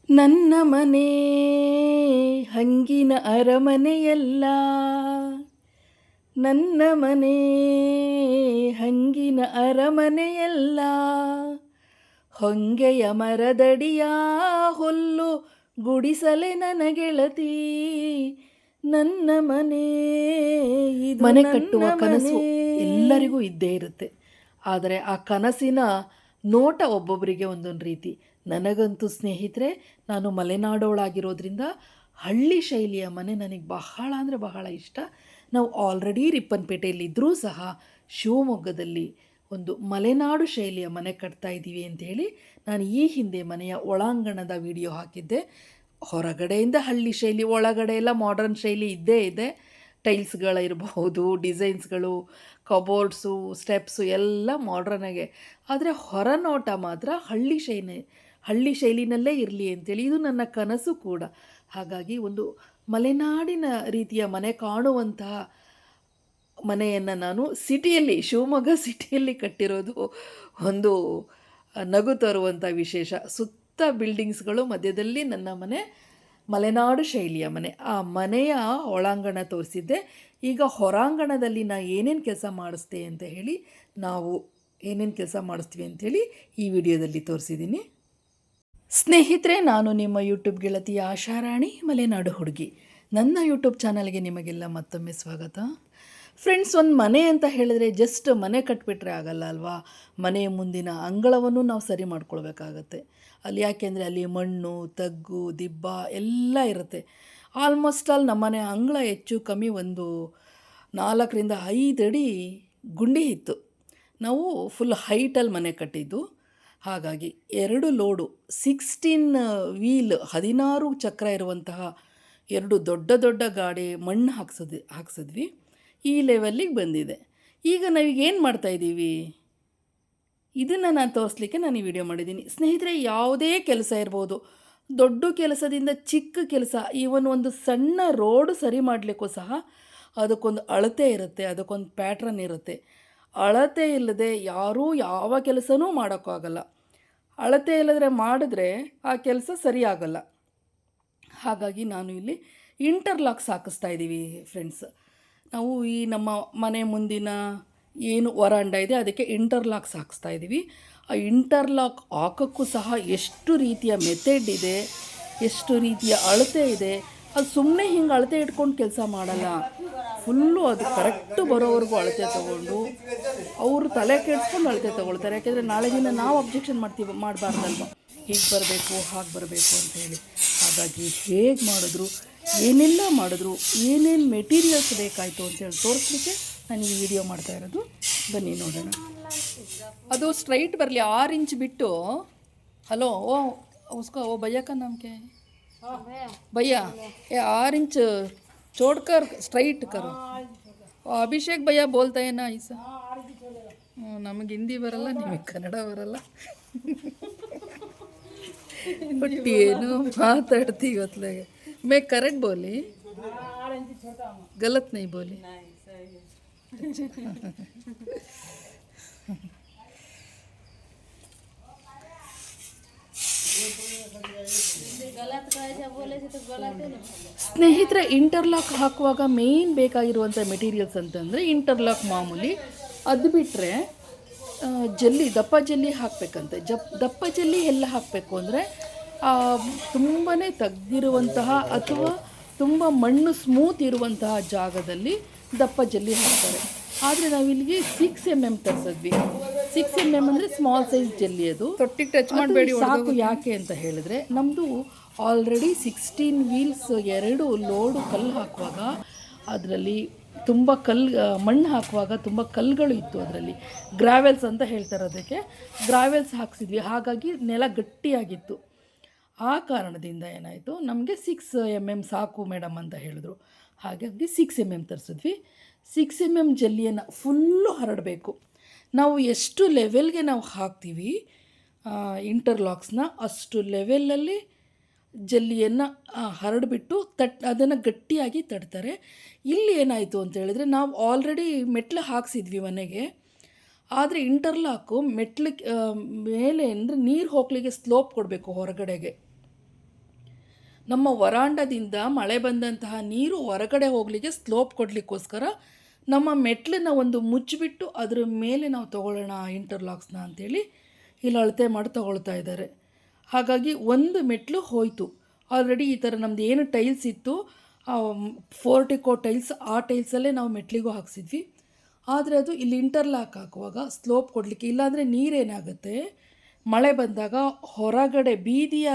ನನ್ನ ಮನೆ ಹಂಗಿನ ಅರಮನೆಯಲ್ಲ, ನನ್ನ ಮನೆ ಹಂಗಿನ ಅರಮನೆಯಲ್ಲ, ಹೊಂಗೆಯ ಮರದಡಿಯ ಹುಲ್ಲು ಗುಡಿಸಲೆ ನನ್ನ ಗೆಳತಿ, ನನ್ನ ಮನೆ ಇದು ಮನೆ ಕಟ್ಟುವ ಕನಸು ಎಲ್ಲರಿಗೂ ಇದ್ದೇ ಇರುತ್ತೆ. ಆದರೆ ಆ ಕನಸಿನ ನೋಟ ಒಬ್ಬೊಬ್ಬರಿಗೆ ಒಂದೊಂದು ರೀತಿ. ನನಗಂತೂ ಸ್ನೇಹಿತರೆ, ನಾನು ಮಲೆನಾಡೋಳಾಗಿರೋದ್ರಿಂದ ಹಳ್ಳಿ ಶೈಲಿಯ ಮನೆ ನನಗೆ ಬಹಳ ಅಂದರೆ ಬಹಳ ಇಷ್ಟ. ನಾವು ಆಲ್ರೆಡಿ ರಿಪ್ಪನ್ಪೇಟೆಯಲ್ಲಿದ್ದರೂ ಸಹ ಶಿವಮೊಗ್ಗದಲ್ಲಿ ಒಂದು ಮಲೆನಾಡು ಶೈಲಿಯ ಮನೆ ಕಟ್ತಾ ಇದ್ದೀವಿ ಅಂಥೇಳಿ ನಾನು ಈ ಹಿಂದೆ ಮನೆಯ ಒಳಾಂಗಣದ ವಿಡಿಯೋ ಹಾಕಿದ್ದೆ. ಹೊರಗಡೆಯಿಂದ ಹಳ್ಳಿ ಶೈಲಿ, ಒಳಗಡೆ ಎಲ್ಲ ಮಾಡರ್ನ್ ಶೈಲಿ ಇದ್ದೇ ಇದೆ. ಟೈಲ್ಸ್ಗಳಿರಬಹುದು, ಡಿಸೈನ್ಸ್ಗಳು, ಕಬೋರ್ಡ್ಸು, ಸ್ಟೆಪ್ಸು ಎಲ್ಲ ಮಾಡ್ರನ್ನಾಗೆ. ಆದರೆ ಹೊರನೋಟ ಮಾತ್ರ ಹಳ್ಳಿ ಶೈಲಿನಲ್ಲೇ ಇರಲಿ ಅಂತೇಳಿ ಇದು ನನ್ನ ಕನಸು ಕೂಡ. ಹಾಗಾಗಿ ಒಂದು ಮಲೆನಾಡಿನ ರೀತಿಯ ಮನೆ ಕಾಣುವಂತಹ ಮನೆಯನ್ನು ನಾನು ಶಿವಮೊಗ್ಗ ಸಿಟಿಯಲ್ಲಿ ಕಟ್ಟಿರೋದು ಒಂದು ನಗು ತರುವಂಥ ವಿಶೇಷ. ಸುತ್ತ ಬಿಲ್ಡಿಂಗ್ಸ್ಗಳು, ಮಧ್ಯದಲ್ಲಿ ನನ್ನ ಮನೆ, ಮಲೆನಾಡು ಶೈಲಿಯ ಮನೆ. ಆ ಮನೆಯ ಒಳಾಂಗಣ ತೋರಿಸಿದ್ದೆ. ಈಗ ಹೊರಾಂಗಣದಲ್ಲಿ ಏನೇನು ಕೆಲಸ ಮಾಡಿಸ್ತೆ ಅಂತ ಹೇಳಿ, ನಾವು ಏನೇನು ಕೆಲಸ ಮಾಡಿಸ್ತೀವಿ ಅಂಥೇಳಿ ಈ ವಿಡಿಯೋದಲ್ಲಿ ತೋರಿಸಿದ್ದೀನಿ. ಸ್ನೇಹಿತರೆ, ನಾನು ನಿಮ್ಮ ಯೂಟ್ಯೂಬ್ ಗೆಳತಿ ಆಶಾರಾಣಿ, ಮಲೆನಾಡು ಹುಡುಗಿ. ನನ್ನ ಯೂಟ್ಯೂಬ್ ಚಾನಲ್ಗೆ ನಿಮಗೆಲ್ಲ ಮತ್ತೊಮ್ಮೆ ಸ್ವಾಗತ. ಫ್ರೆಂಡ್ಸ್, ಒಂದು ಮನೆ ಅಂತ ಹೇಳಿದ್ರೆ ಜಸ್ಟ್ ಮನೆ ಕಟ್ಟಿಬಿಟ್ರೆ ಆಗಲ್ಲ ಅಲ್ವಾ. ಮನೆಯ ಮುಂದಿನ ಅಂಗಳವನ್ನು ನಾವು ಸರಿ ಮಾಡ್ಕೊಳ್ಬೇಕಾಗತ್ತೆ. ಅಲ್ಲಿ ಯಾಕೆಂದರೆ ಅಲ್ಲಿ ಮಣ್ಣು, ತಗ್ಗು, ದಿಬ್ಬ ಎಲ್ಲ ಇರುತ್ತೆ. ಆಲ್ಮೋಸ್ಟ್ ಆಲ್ ನಮ್ಮನೆ ಅಂಗಳ ಹೆಚ್ಚು ಕಮ್ಮಿ ಒಂದು 4 ರಿಂದ 5 ಅಡಿ ಗುಂಡಿ ಇತ್ತು. ನಾವು ಫುಲ್ ಹೈಟಲ್ಲಿ ಮನೆ ಕಟ್ಟಿದ್ದು. ಹಾಗಾಗಿ 2 ಲೋಡು 16 ವೀಲ್ 16 ಚಕ್ರ ಇರುವಂತಹ 2 ದೊಡ್ಡ ದೊಡ್ಡ ಗಾಡಿ ಮಣ್ಣು ಹಾಕ್ಸಿದ್ವಿ. ಈ ಲೆವೆಲ್ಲಿಗೆ ಬಂದಿದೆ. ಈಗ ನಾವೀಗೇನು ಮಾಡ್ತಾಯಿದ್ದೀವಿ, ಇದನ್ನು ನಾನು ತೋರಿಸ್ಲಿಕ್ಕೆ ನಾನು ಈ ವಿಡಿಯೋ ಮಾಡಿದ್ದೀನಿ. ಸ್ನೇಹಿತರೆ, ಯಾವುದೇ ಕೆಲಸ ಇರ್ಬೋದು, ದೊಡ್ಡ ಕೆಲಸದಿಂದ ಚಿಕ್ಕ ಕೆಲಸ, ಈವನ್ ಒಂದು ಸಣ್ಣ ರೋಡು ಸರಿ ಮಾಡಲಿಕ್ಕೂ ಸಹ ಅದಕ್ಕೊಂದು ಅಳತೆ ಇರುತ್ತೆ, ಅದಕ್ಕೊಂದು ಪ್ಯಾಟ್ರನ್ ಇರುತ್ತೆ. ಅಳತೆ ಇಲ್ಲದೆ ಯಾರೂ ಯಾವ ಕೆಲಸನೂ ಮಾಡೋಕ್ಕಾಗಲ್ಲ. ಅಳತೆ ಇಲ್ಲದ್ರೆ ಮಾಡಿದ್ರೆ ಆ ಕೆಲಸ ಸರಿಯಾಗಲ್ಲ. ಹಾಗಾಗಿ ನಾನು ಇಲ್ಲಿ ಇಂಟರ್ಲಾಕ್ಸ್ ಹಾಕಿಸ್ತಾ ಇದ್ದೀವಿ ಫ್ರೆಂಡ್ಸ್. ನಾವು ಈ ನಮ್ಮ ಮನೆ ಮುಂದಿನ ಏನು ವರಾಂಡ ಇದೆ ಅದಕ್ಕೆ ಇಂಟರ್ಲಾಕ್ಸ್ ಹಾಕಿಸ್ತಾ ಇದ್ದೀವಿ. ಆ ಇಂಟರ್ಲಾಕ್ ಹಾಕೋಕ್ಕೂ ಸಹ ಎಷ್ಟು ರೀತಿಯ ಮೆಥಡ್ ಇದೆ, ಎಷ್ಟು ರೀತಿಯ ಅಳತೆ ಇದೆ. ಅದು ಸುಮ್ಮನೆ ಹಿಂಗೆ ಅಳತೆ ಇಟ್ಕೊಂಡು ಕೆಲಸ ಮಾಡಲ್ಲ. ಫುಲ್ಲು ಅದು ಕರೆಕ್ಟು ಬರೋವರೆಗೂ ಅಳತೆ ತೊಗೊಂಡು ಅವರು ತಲೆ ಕೆಡಿಸ್ಕೊಂಡು ಅಳತೆ ತೊಗೊಳ್ತಾರೆ. ಯಾಕೆಂದರೆ ನಾಳೆ ದಿನ ನಾವು ಅಬ್ಜೆಕ್ಷನ್ ಮಾಡಬಾರ್ದಲ್ವ, ಹೀಗೆ ಬರಬೇಕು ಹಾಗೆ ಬರಬೇಕು ಅಂತ ಹೇಳಿ. ಹಾಗಾಗಿ ಹೇಗೆ ಮಾಡಿದ್ರು, ಏನೆಲ್ಲ ಮಾಡಿದ್ರು, ಏನೇನು ಮೆಟೀರಿಯಲ್ಸ್ ಬೇಕಾಯಿತು ಅಂತೇಳಿ ತೋರಿಸ್ಲಿಕ್ಕೆ ನಾನು ಈ ವಿಡಿಯೋ ಮಾಡ್ತಾ ಇರೋದು. ಬನ್ನಿ ನೋಡೋಣ. ಅದು ಸ್ಟ್ರೈಟ್ ಬರಲಿ, 6 ಇಂಚ್ ಬಿಟ್ಟು. ಹಲೋ, ಓ ಭಯ್ಯ का नाम क्या है? भैया, ये 6 इंच छोड़कर स्ट्राइट करो. ಅಭಿಷೇಕ್ ಭಯ್ಯ बोलता है ना ऐसा. ನಮಗೆ ಹಿಂದಿ ಬರಲ್ಲ, ನಿಮಗೆ ಕನ್ನಡ ಬರಲ್ಲ, ಬಟ್ ಏನು ಮಾತಾಡ್ತೀವಿ ಹೊತ್ಲಾಗೆ. मैं करेक्ट बोली, गलत नहीं बोली. ಸ್ನೇಹಿತರೆ, ಇಂಟರ್ಲಾಕ್ ಹಾಕುವಾಗ ಮೇಯ್ನ್ ಬೇಕಾಗಿರುವಂಥ ಮೆಟೀರಿಯಲ್ಸ್ ಅಂತಂದರೆ ಇಂಟರ್ಲಾಕ್ ಮಾಮೂಲಿ. ಅದು ಬಿಟ್ಟರೆ ಜಲ್ಲಿ, ದಪ್ಪ ಜಲ್ಲಿ ಹಾಕಬೇಕಂತೆ. ದಪ್ಪ ಜಲ್ಲಿ ಎಲ್ಲ ಹಾಕಬೇಕು ಅಂದರೆ ತುಂಬಾ ತಗ್ಗಿರುವಂತಹ ಅಥವಾ ತುಂಬ ಮಣ್ಣು ಸ್ಮೂತ್ ಇರುವಂತಹ ಜಾಗದಲ್ಲಿ ದಪ್ಪ ಜಲ್ಲಿ ಹಾಕ್ತಾರೆ. ಆದರೆ ನಾವಿಲ್ಲಿಗೆ 6 mm ತರಿಸಿದ್ವಿ. 6 mm ಅಂದರೆ ಸ್ಮಾಲ್ ಸೈಜ್ ಜಲ್ಲಿ. ಅದು ತೊಟ್ಟಿಗೆ ಟಚ್ ಮಾಡಬೇಡಿ ಸಾಕು. ಯಾಕೆ ಅಂತ ಹೇಳಿದ್ರೆ ನಮ್ಮದು ಆಲ್ರೆಡಿ 16 ವೀಲ್ಸ್ 2 ಲೋಡು ಕಲ್ಲು ಹಾಕುವಾಗ ಅದರಲ್ಲಿ ತುಂಬ ಮಣ್ಣು ಹಾಕುವಾಗ ತುಂಬ ಕಲ್ಲುಗಳು ಇತ್ತು. ಅದರಲ್ಲಿ ಗ್ರಾವೆಲ್ಸ್ ಅಂತ ಹೇಳ್ತಾರೆ, ಅದಕ್ಕೆ ಗ್ರಾವೆಲ್ಸ್ ಹಾಕ್ಸಿದ್ವಿ. ಹಾಗಾಗಿ ನೆಲ ಗಟ್ಟಿಯಾಗಿತ್ತು. ಆ ಕಾರಣದಿಂದ ಏನಾಯಿತು, ನಮಗೆ 6 mm ಸಾಕು ಮೇಡಮ್ ಅಂತ ಹೇಳಿದ್ರು. ಹಾಗಾಗಿ 6 mm ತರಿಸಿದ್ವಿ. 6 mm ಜಲ್ಲಿಯನ್ನು ಫುಲ್ಲು ಹರಡಬೇಕು. ನಾವು ಎಷ್ಟು ಲೆವೆಲ್ಗೆ ನಾವು ಹಾಕ್ತೀವಿ ಇಂಟರ್ಲಾಕ್ಸ್ನ, ಅಷ್ಟು ಲೆವೆಲಲ್ಲಿ ಜಲ್ಲಿಯನ್ನು ಹರಡಿಬಿಟ್ಟು ಅದನ್ನು ಗಟ್ಟಿಯಾಗಿ ತಡ್ತಾರೆ. ಇಲ್ಲಿ ಏನಾಯಿತು ಅಂತ ಹೇಳಿದ್ರೆ, ನಾವು ಆಲ್ರೆಡಿ ಮೆಟ್ಲು ಹಾಕ್ಸಿದ್ವಿ ಮನೆಗೆ. ಆದರೆ ಇಂಟರ್ಲಾಕು ಮೆಟ್ಲು ಮೇಲೆ ಅಂದರೆ ನೀರು ಹೋಗ್ಲಿಕ್ಕೆ ಸ್ಲೋಪ್ ಕೊಡಬೇಕು ಹೊರಗಡೆಗೆ. ನಮ್ಮ ವರಾಂಡದಿಂದ ಮಳೆ ಬಂದಂತಹ ನೀರು ಹೊರಗಡೆ ಹೋಗಲಿಕ್ಕೆ ಸ್ಲೋಪ್ ಕೊಡಲಿಕ್ಕೋಸ್ಕರ ನಮ್ಮ ಮೆಟ್ಲನ್ನ ಒಂದು ಮುಚ್ಚಿಬಿಟ್ಟು ಅದರ ಮೇಲೆ ನಾವು ತೊಗೊಳ್ಳೋಣ ಇಂಟರ್ಲಾಕ್ಸ್ನ ಅಂಥೇಳಿ ಇಲ್ಲಿ ಅಳತೆ ಮಾಡಿ ತೊಗೊಳ್ತಾ ಇದ್ದಾರೆ. ಹಾಗಾಗಿ ಒಂದು ಮೆಟ್ಲು ಹೋಯಿತು. ಆಲ್ರೆಡಿ ಈ ಥರ ನಮ್ಮದು ಏನು ಟೈಲ್ಸ್ ಇತ್ತು, ಫೋರ್ಟಿಕೋ ಟೈಲ್ಸ್, ಆ ಟೈಲ್ಸಲ್ಲೇ ನಾವು ಮೆಟ್ಲಿಗೂ ಹಾಕ್ಸಿದ್ವಿ. ಆದರೆ ಅದು ಇಲ್ಲಿ ಇಂಟರ್ಲಾಕ್ ಹಾಕುವಾಗ ಸ್ಲೋಪ್ ಕೊಡಲಿಕ್ಕೆ, ಇಲ್ಲಾಂದರೆ ನೀರೇನಾಗುತ್ತೆ, ಮಳೆ ಬಂದಾಗ ಹೊರಗಡೆ ಬೀದಿಯ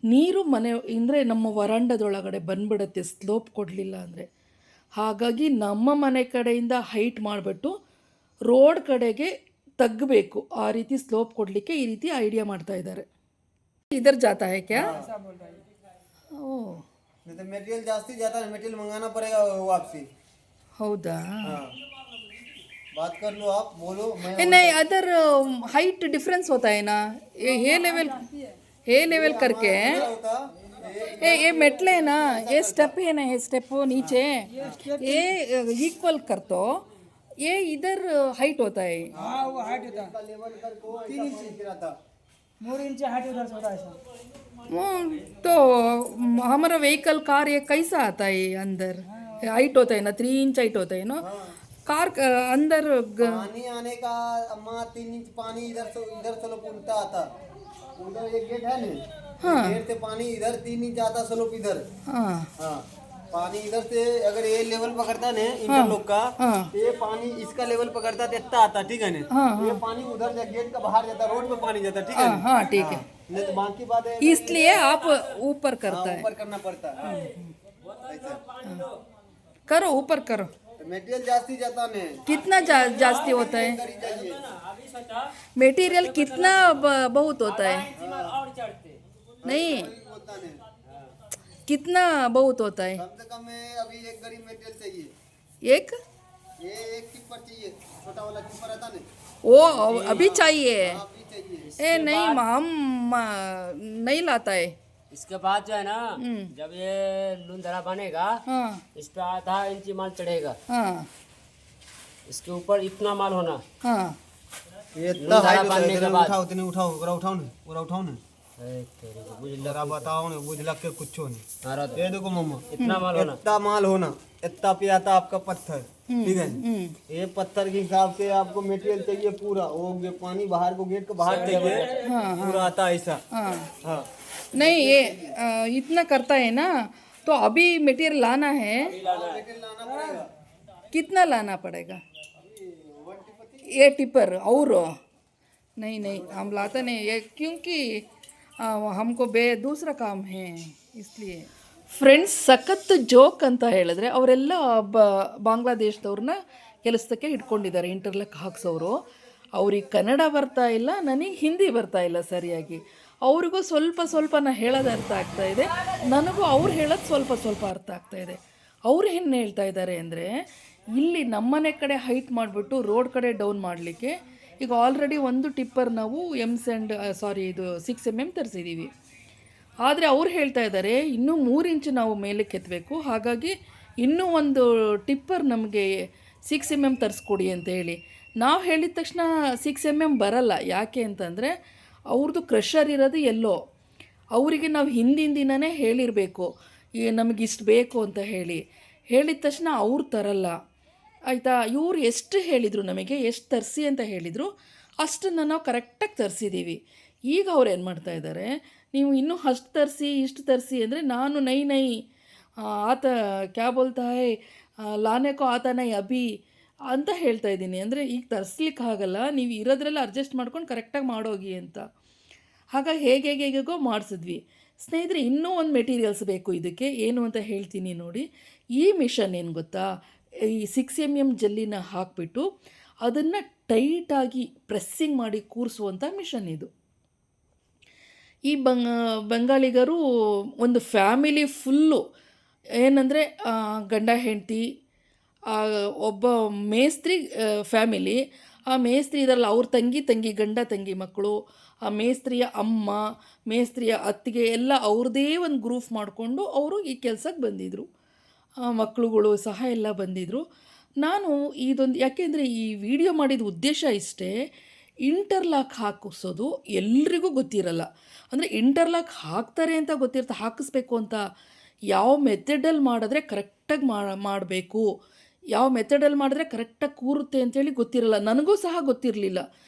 ನೀರು ಮನೆ ಅಂದರೆ ನಮ್ಮ ವರಾಂಡದೊಳಗಡೆ ಬಂದ್ಬಿಡುತ್ತೆ ಸ್ಲೋಪ್ ಕೊಡಲಿಲ್ಲ ಅಂದರೆ. ಹಾಗಾಗಿ ನಮ್ಮ ಮನೆ ಕಡೆಯಿಂದ ಹೈಟ್ ಮಾಡಿಬಿಟ್ಟು ರೋಡ್ ಕಡೆಗೆ ತಗ್ಗಬೇಕು, ಆ ರೀತಿ ಸ್ಲೋಪ್ ಕೊಡಲಿಕ್ಕೆ ಈ ರೀತಿ ಐಡಿಯಾ ಮಾಡ್ತಾ ಇದ್ದಾರೆ. ಇದರ ಜಾತಾ ಹೈ ಕ್ಯಾ? ಓ, मटेरियल जास्ती जाता है, मटेरियल मंगाना पड़ेगा वापसी. ಹೌದಾ? बात कर लो आप, बोलो मैं. नहीं, अदर हाइट डिफरेंस होता है ना, ये लेवल करके ये मेटले है ना, ये स्टेप है ना, ये स्टेप नीचे ये इक्वल कर तो ये इधर हाइट होता है. हाँ वो हाइट होता है, लेवल करके 3 इंच गिराता. 3 इंच हाइट उधर से होता है सर. तो हमारा व्हीकल कार ये कैसा आता है अंदर, हाइट होता है ना, 3 इंच हाइट होता है ना कार अंदर. पानी आने का अम्मा 3 इंच पानी इधर से लोग उल्टा आता. उधर एक गेट है ना, गेट से पानी इधर 3 इंच आता स्लोप इधर. हाँ, पानी इधर से अगर ये लेवल पकड़ता है इंटरलॉक का, तो ये पानी इसका लेवल पकड़ता है, इतना आता, ठीक है ना. ये पानी उधर जा गेट का बाहर जाता, रोड पे पानी जाता, ठीक है. हाँ ठीक है. नहीं तो बाकी बात है, इसलिए आप ऊपर करता है, ऊपर करना पड़ता है. करो ऊपर करो. मटेरियल जास्ती जाता नहीं. कितना जास्ती होता है मटेरियल, कितना बहुत होता है? नहीं, होता नहीं. कितना बहुत होता है? कम से कम अभी एक गरीब मटेरियल चाहिए. एक ये एक टिप्पर चाहिए, छोटा वाला टिप्पर आता नहीं, वो अभी चाहिए. अभी चाहिए. ए नहीं, हम नहीं लाता है. इसके बाद जो है ना, जब ये लुंधरा बनेगा, हाँ इस पे आधा इंची माल चढ़ेगा. हाँ इसके ऊपर इतना माल होना. हाँ. ये इतना हाइट होता है. इधर उठाओ, इतने उठाओ, पूरा उठाओ ना, पूरा उठाओ ना. जरा बताओ ना, बुझ लग के कुछ नहीं. ये देखो मम्मा, इतना माल होना. इतना माल होना, इतना पे आता आपका पत्थर, ठीक है. ये पत्थर के हिसाब से आपको मटेरियल चाहिए पूरा. वो पानी बाहर को गेट के बाहर चाहिए, पूरा आता ऐसा. हाँ हाँ, नहीं, ये इतना करता है ना, तो अभी मटेरियल लाना है. मटेरियल लाना पड़ेगा. कितना लाना पड़ेगा? ये टिपर और नहीं नहीं, हम लाते नहीं ये, क्योंकि हमको दूसरा काम है इसलिए. ಫ್ರೆಂಡ್ಸ್, ಸಖತ್ ಜೋಕ್ ಅಂತ ಹೇಳಿದ್ರೆ ಅವರೆಲ್ಲ ಬಾಂಗ್ಲಾದೇಶದವ್ರನ್ನ ಕೆಲಸಕ್ಕೆ ಇಟ್ಕೊಂಡಿದ್ದಾರೆ, ಇಂಟರ್ಲಾಕ್ ಹಾಕ್ಸೋರು. ಅವ್ರಿಗೆ ಕನ್ನಡ ಬರ್ತಾ ಇಲ್ಲ, ನನಗೆ ಹಿಂದಿ ಬರ್ತಾ ಇಲ್ಲ ಸರಿಯಾಗಿ. ಅವ್ರಿಗೂ ಸ್ವಲ್ಪ ಸ್ವಲ್ಪ ನಾನು ಹೇಳೋದು ಅರ್ಥ ಆಗ್ತಾಯಿದೆ, ನನಗೂ ಅವ್ರು ಹೇಳೋದು ಸ್ವಲ್ಪ ಸ್ವಲ್ಪ ಅರ್ಥ ಆಗ್ತಾಯಿದೆ. ಅವ್ರು ಏನು ಹೇಳ್ತಾ ಇದ್ದಾರೆ ಅಂದರೆ, ಇಲ್ಲಿ ನಮ್ಮನೆ ಕಡೆ ಹೈಟ್ ಮಾಡಿಬಿಟ್ಟು ರೋಡ್ ಕಡೆ ಡೌನ್ ಮಾಡಲಿಕ್ಕೆ ಈಗ ಆಲ್ರೆಡಿ ಒಂದು ಟಿಪ್ಪರ್ ನಾವು ಇದು 6 mm ತರಿಸಿದ್ದೀವಿ. ಆದರೆ ಅವ್ರು ಹೇಳ್ತಾ ಇದ್ದಾರೆ ಇನ್ನೂ 3 ಇಂಚು ನಾವು ಮೇಲಕ್ಕೆ ಎತ್ತಬೇಕು, ಹಾಗಾಗಿ ಇನ್ನೂ ಒಂದು ಟಿಪ್ಪರ್ ನಮಗೆ 6 mm ತರಿಸ್ಕೊಡಿ ಅಂತ ಹೇಳಿ. ನಾವು ಹೇಳಿದ ತಕ್ಷಣ 6 mm ಬರಲ್ಲ. ಯಾಕೆ ಅಂತಂದರೆ ಅವ್ರದ್ದು ಕ್ರಷರ್ ಇರೋದು ಎಲ್ಲೋ, ಅವರಿಗೆ ನಾವು ಹಿಂದಿನ ದಿನವೇ ಹೇಳಿರಬೇಕು ನಮಗಿಷ್ಟು ಬೇಕು ಅಂತ ಹೇಳಿದ ತಕ್ಷಣ ಅವ್ರು ತರಲ್ಲ, ಆಯಿತಾ. ಇವ್ರು ಎಷ್ಟು ಹೇಳಿದರು, ನಮಗೆ ಎಷ್ಟು ತರಿಸಿ ಅಂತ ಹೇಳಿದರು, ಅಷ್ಟನ್ನು ನಾವು ಕರೆಕ್ಟಾಗಿ ತರಿಸಿದ್ದೀವಿ. ಈಗ ಅವ್ರು ಏನು ಮಾಡ್ತಾ ಇದ್ದಾರೆ, ನೀವು ಇನ್ನೂ ಅಷ್ಟು ತರಿಸಿ ಇಷ್ಟು ತರಿಸಿ ಅಂದರೆ ನಾನು ನೈ ಆತ ಕ್ಯಾ ಬೋಲ್ತಾ ಹೈ ಲಾನೆ ಕೋ ಆತ ನೈ ಅಭಿ ಅಂತ ಹೇಳ್ತಾ ಇದ್ದೀನಿ. ಅಂದರೆ ಈಗ ತರಿಸ್ಲಿಕ್ಕೆ ಆಗಲ್ಲ, ನೀವು ಇರೋದ್ರೆಲ್ಲ ಅಡ್ಜಸ್ಟ್ ಮಾಡ್ಕೊಂಡು ಕರೆಕ್ಟಾಗಿ ಮಾಡೋಗಿ ಅಂತ. ಹಾಗಾಗಿ ಹೇಗೋ ಮಾಡಿಸಿದ್ವಿ ಸ್ನೇಹಿತರೆ. ಇನ್ನೂ ಒಂದು ಮೆಟೀರಿಯಲ್ಸ್ ಬೇಕು ಇದಕ್ಕೆ, ಏನು ಅಂತ ಹೇಳ್ತೀನಿ ನೋಡಿ. ಈ ಮಿಷನ್ ಏನು ಗೊತ್ತಾ, ಈ 6 mm ಜಲ್ಲಿನ ಹಾಕಿಬಿಟ್ಟು ಅದನ್ನು ಟೈಟಾಗಿ ಪ್ರೆಸ್ಸಿಂಗ್ ಮಾಡಿ ಕೂರಿಸುವಂಥ ಮಿಷನ್ ಇದು. ಈ ಬೆಂಗಾಳಿಗರು ಒಂದು ಫ್ಯಾಮಿಲಿ ಫುಲ್ಲು ಏನಂದರೆ ಗಂಡ ಹೆಂಡತಿ, ಒಬ್ಬ ಮೇಸ್ತ್ರಿ ಫ್ಯಾಮಿಲಿ, ಆ ಮೇಸ್ತ್ರಿ ಇದರಲ್ಲಿ ಅವ್ರ ತಂಗಿ ಗಂಡ ತಂಗಿ ಮಕ್ಕಳು, ಆ ಮೇಸ್ತ್ರಿಯ ಅಮ್ಮ, ಮೇಸ್ತ್ರಿಯ ಅತ್ತಿಗೆ ಎಲ್ಲ ಅವ್ರದ್ದೇ ಒಂದು ಗ್ರೂಪ್ ಮಾಡಿಕೊಂಡು ಅವರು ಈ ಕೆಲಸಕ್ಕೆ ಬಂದಿದ್ದರು. ಮಕ್ಕಳುಗಳು ಸಹ ಎಲ್ಲ ಬಂದಿದ್ದರು. ನಾನು ಇದೊಂದು ಯಾಕೆಂದರೆ ಈ ವಿಡಿಯೋ ಮಾಡಿದ ಉದ್ದೇಶ ಇಷ್ಟೇ, ಇಂಟರ್ಲಾಕ್ ಹಾಕಿಸೋದು ಎಲ್ರಿಗೂ ಗೊತ್ತಿರಲ್ಲ. ಅಂದರೆ ಇಂಟರ್ಲಾಕ್ ಹಾಕ್ತಾರೆ ಅಂತ ಗೊತ್ತಿರುತ್ತೆ, ಹಾಕಿಸ್ಬೇಕು ಅಂತ. ಯಾವ ಮೆಥಡಲ್ಲಿ ಮಾಡಿದ್ರೆ ಕರೆಕ್ಟಾಗಿ ಮಾಡಬೇಕು, ಯಾವ ಮೆಥಡಲ್ಲಿ ಮಾಡಿದ್ರೆ ಕರೆಕ್ಟಾಗಿ ಕೂರುತ್ತೆ ಅಂತೇಳಿ ಗೊತ್ತಿರಲ್ಲ. ನನಗೂ ಸಹ ಗೊತ್ತಿರಲಿಲ್ಲ.